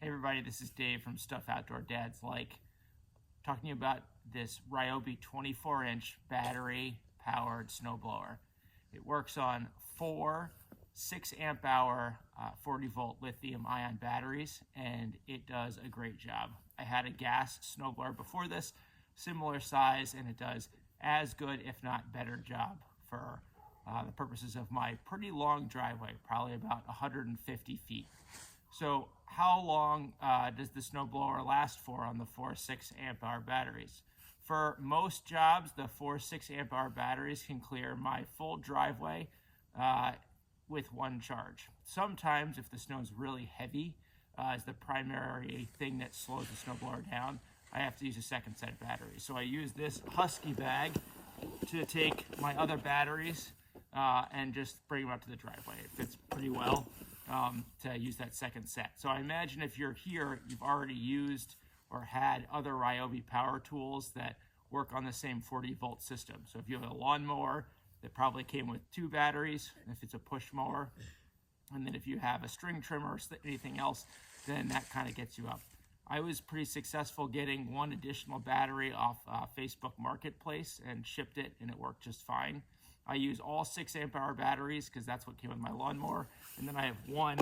everybody, this is Dave from Stuff Outdoor Dads Like, talking to you about this Ryobi 24-inch battery-powered snowblower. It works on 4 6-amp-hour 40-volt lithium-ion batteries, and it does a great job. I had a gas snowblower before this, similar size, and it does as good, if not better job for the purposes of my pretty long driveway, probably about 150 feet. So how long does the snowblower last for on the 4 6-amp-hour batteries? For most jobs, the 4 6-amp-hour batteries can clear my full driveway with one charge. Sometimes, if the snow is really heavy, is the primary thing that slows the snowblower down, I have to use a second set of batteries. So I use this Husky bag to take my other batteries and just bring them up to the driveway. It fits pretty well to use that second set. So I imagine if you're here, you've already used or had other Ryobi power tools that work on the same 40-volt system. So if you have a lawnmower that probably came with 2 batteries, if it's a push mower, and then if you have a string trimmer or anything else, then that kind of gets you up. I was pretty successful getting 1 additional battery off Facebook Marketplace and shipped it, and it worked just fine. I use all 6-amp-hour batteries because that's what came with my lawnmower, and then I have 1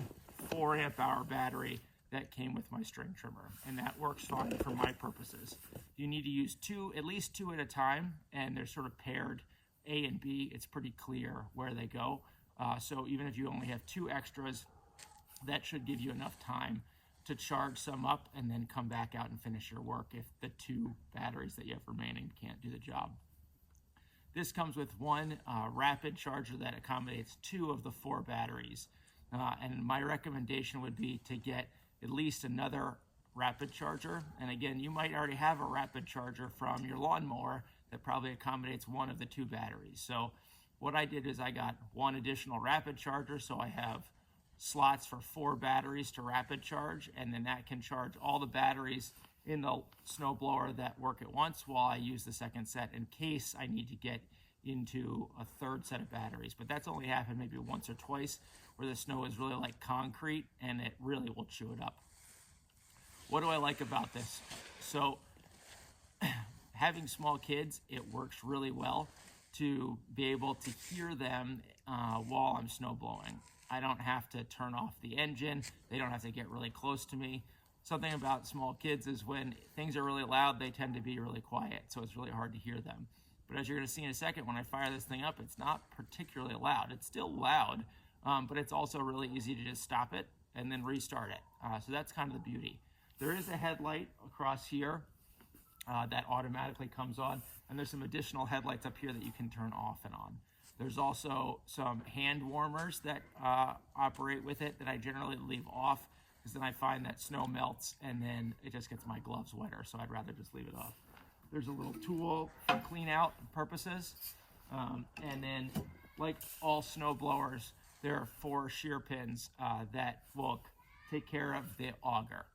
4-amp-hour battery that came with my string trimmer, and that works fine for my purposes. You need to use 2, at least 2 at a time, and they're sort of paired A and B. It's pretty clear where they go. So even if you only have 2 extras, that should give you enough time to charge some up and then come back out and finish your work if the 2 batteries that you have remaining can't do the job. This comes with 1 rapid charger that accommodates 2 of the 4 batteries. And my recommendation would be to get at least another rapid charger. And again, you might already have a rapid charger from your lawnmower that probably accommodates 1 of the 2 batteries. So what I did is I got 1 additional rapid charger, so I have slots for 4 batteries to rapid charge, and then that can charge all the batteries in the snowblower that work at once while I use the second set in case I need to get into a 3rd set of batteries. But that's only happened maybe once or twice where the snow is really like concrete and it really will chew it up. What do I like about this? So having small kids, it works really well to be able to hear them while I'm snow blowing. I don't have to turn off the engine. They don't have to get really close to me. Something about small kids is when things are really loud, they tend to be really quiet, so it's really hard to hear them. But as you're going to see in a second, when I fire this thing up, it's not particularly loud. It's still loud, but it's also really easy to just stop it and then restart it. So that's kind of the beauty. There is a headlight across here that automatically comes on, and there's some additional headlights up here that you can turn off and on. There's also some hand warmers that operate with it that I generally leave off because then I find that snow melts and then it just gets my gloves wetter, so I'd rather just leave it off. There's a little tool for clean out purposes, and then like all snow blowers, there are 4 shear pins that will take care of the auger.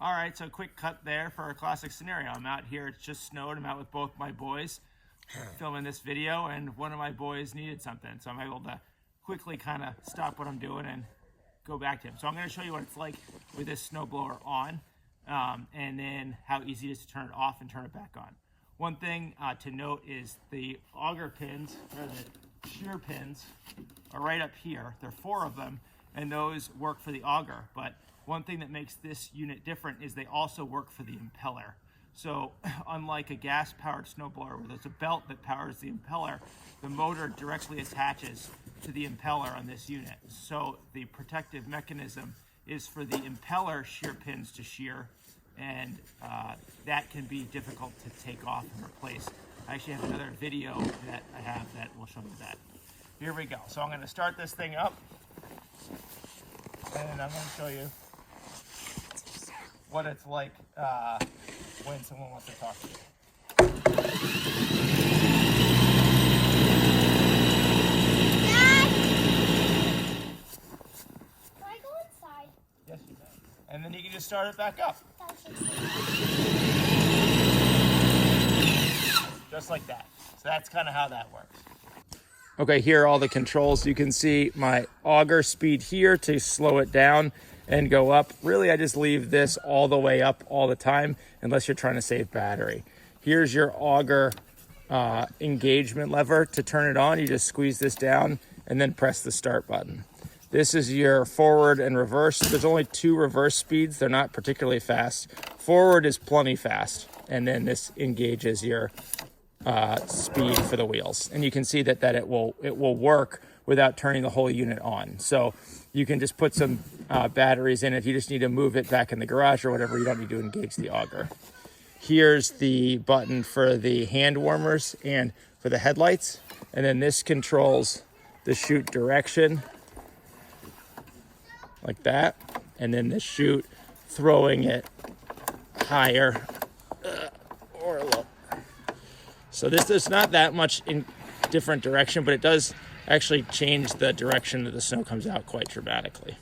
All right, so quick cut there for a classic scenario. I'm out here, it's just snowed. I'm out with both my boys filming this video, and one of my boys needed something. So I'm able to quickly kind of stop what I'm doing and go back to him. So I'm gonna show you what it's like with this snowblower on, and then how easy it is to turn it off and turn it back on. One thing to note is the auger pins, or the shear pins, are right up here. There are 4 of them, and those work for the auger. But one thing that makes this unit different is they also work for the impeller. So unlike a gas-powered snowblower where there's a belt that powers the impeller, the motor directly attaches to the impeller on this unit. So the protective mechanism is for the impeller shear pins to shear, and that can be difficult to take off and replace. I actually have another video that I have that will show you that. Here we go. So I'm going to start this thing up, and I'm going to show you what it's like when someone wants to talk to you. Dad! Can I go inside? Yes, you can. And then you can just start it back up. Just like that. So that's kind of how that works. Okay, here are all the controls. You can see my auger speed here to slow it down. and go up. Really, I just leave this all the way up all the time unless you're trying to save battery. Here's your auger engagement lever. To turn it on, you just squeeze this down and then press the start button. This is your forward and reverse. There's only 2 reverse speeds. They're not particularly fast. Forward is plenty fast, and then this engages your speed for the wheels. And you can see that it will work without turning the whole unit on. So you can just put some batteries in. If you just need to move it back in the garage or whatever, you don't need to engage the auger. Here's the button for the hand warmers and for the headlights. And then this controls the chute direction, like that. And then the chute throwing it higher or low. So this is not that much in different direction, but it does actually change the direction that the snow comes out quite dramatically.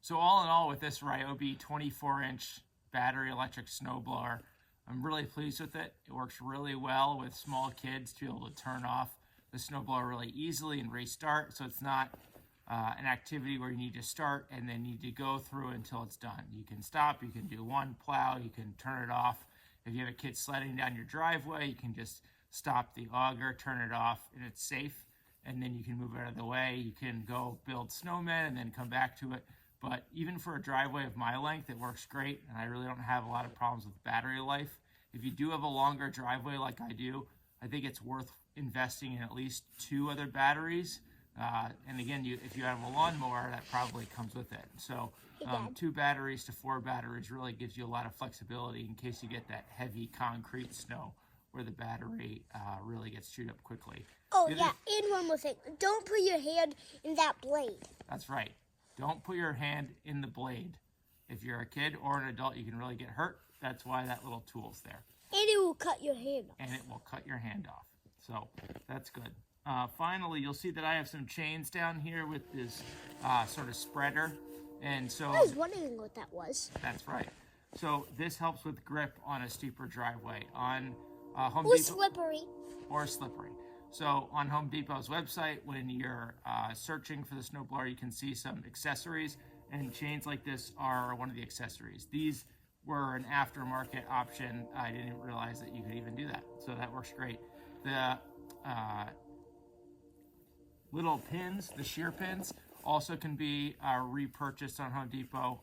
So all in all, with this Ryobi 24-inch battery electric snowblower, I'm really pleased with it. It works really well with small kids to be able to turn off the snowblower really easily and restart. So it's not an activity where you need to start and then need to go through until it's done. You can stop, you can do one plow, you can turn it off. If you have a kid sledding down your driveway, you can just stop the auger, turn it off, and it's safe. And then you can move out of the way. You can go build snowmen and then come back to it. But even for a driveway of my length, it works great, and I really don't have a lot of problems with battery life. If you do have a longer driveway like I do, I think it's worth investing in at least 2 other batteries. And again, if you have a lawnmower, that probably comes with it. So 2 batteries to 4 batteries really gives you a lot of flexibility in case you get that heavy concrete snow where the battery really gets chewed up quickly. Oh, yeah, and one more thing. Don't put your hand in that blade. That's right. Don't put your hand in the blade. If you're a kid or an adult, you can really get hurt. That's why that little tool's there. And it will cut your hand off. And it will cut your hand off. So that's good. Finally, you'll see that I have some chains down here with this sort of spreader. And so I was wondering what that was. That's right. So this helps with grip on a steeper driveway. On Home Or Depot, slippery. or slippery. So on Home Depot's website, when you're searching for the snowblower, you can see some accessories, and chains like this are one of the accessories. These were an aftermarket option. I didn't even realize that you could even do that. So that works great. little pins, the shear pins, also can be repurchased on Home Depot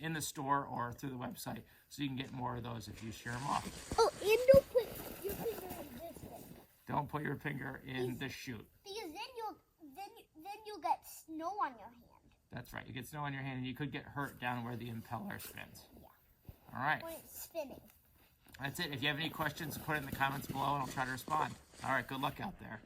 in the store or through the website. So you can get more of those if you shear them off. Oh, and don't put your finger in this thing. Don't put your finger in the chute. Because then you'll get snow on your hand. That's right. You get snow on your hand and you could get hurt down where the impeller spins. Yeah. All right. When it's spinning. That's it. If you have any questions, put it in the comments below and I'll try to respond. All right. Good luck out there.